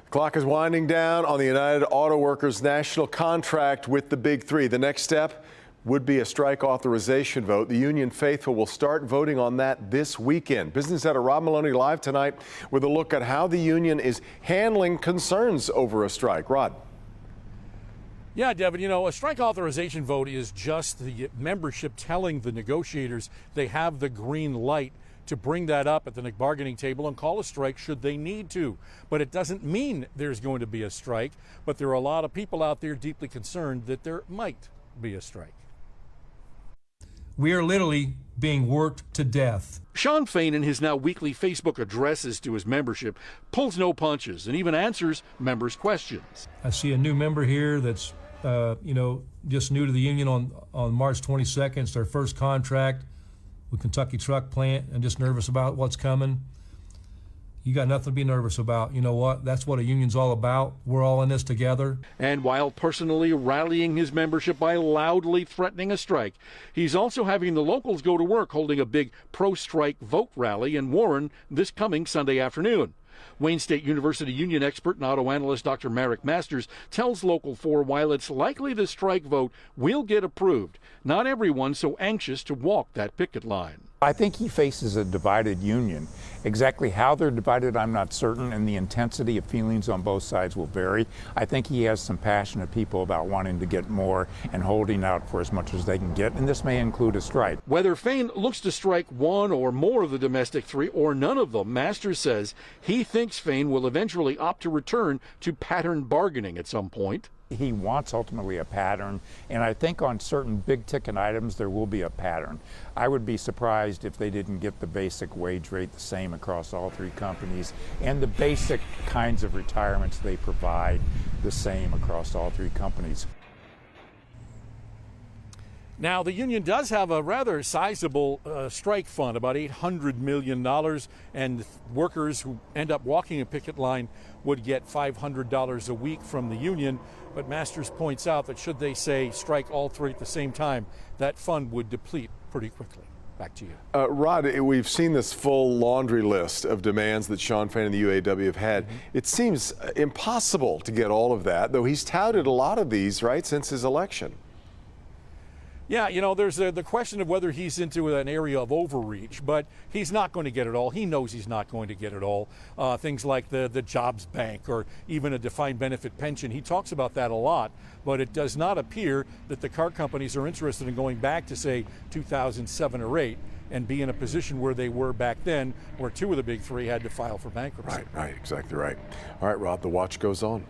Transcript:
Clock is winding down on the United Auto Workers national contract with the Big Three. The next step would be a strike authorization vote. The union faithful will start voting on that this weekend. Business Editor Rob Maloney live tonight with a look at how the union is handling concerns over a strike. Rod. Yeah, Devin, a strike authorization vote is just the membership telling the negotiators they have the green light to bring that up at the bargaining table and call a strike should they need to. But it doesn't mean there's going to be a strike. But there are a lot of people out there deeply concerned that there might be a strike. We are literally being worked to death. Shawn Fain, in his now weekly Facebook addresses to his membership, pulls no punches and even answers members' questions. I see a new member here that's, just new to the union on March 22nd. It's their first contract with Kentucky Truck Plant and just nervous about what's coming. You got nothing to be nervous about. You know what? That's what a union's all about. We're all in this together. And while personally rallying his membership by loudly threatening a strike, he's also having the locals go to work holding a big pro-strike vote rally in Warren this coming Sunday afternoon. Wayne State University union expert and auto analyst Dr. Merrick Masters tells Local 4 while it's likely the strike vote will get approved, not everyone's so anxious to walk that picket line. I think he faces a divided union. Exactly how they're divided, I'm not certain, and the intensity of feelings on both sides will vary. I think he has some passionate people about wanting to get more and holding out for as much as they can get, and this may include a strike. Whether Fain looks to strike one or more of the domestic three or none of them, Masters says he thinks Fain will eventually opt to return to pattern bargaining at some point. He wants ultimately a pattern, and I think on certain big ticket items there will be a pattern. I would be surprised if they didn't get the basic wage rate the same across all three companies and the basic kinds of retirements they provide the same across all three companies. Now, the union does have a rather sizable strike fund, about $800 million, and workers who end up walking a picket line would get $500 a week from the union. But Masters points out that should they say strike all three at the same time, that fund would deplete pretty quickly. Back to you. Rod, we've seen this full laundry list of demands that Shawn Fain and the UAW have had. It seems impossible to get all of that, though he's touted a lot of these, right, since his election. Yeah, there's the question of whether he's into an area of overreach, but he's not going to get it all. He knows he's not going to get it all. Things like the jobs bank or even a defined benefit pension. He talks about that a lot, but it does not appear that the car companies are interested in going back to, say, 2007 or 8 and be in a position where they were back then, where two of the big three had to file for bankruptcy. Right, exactly right. All right, Rob, the watch goes on.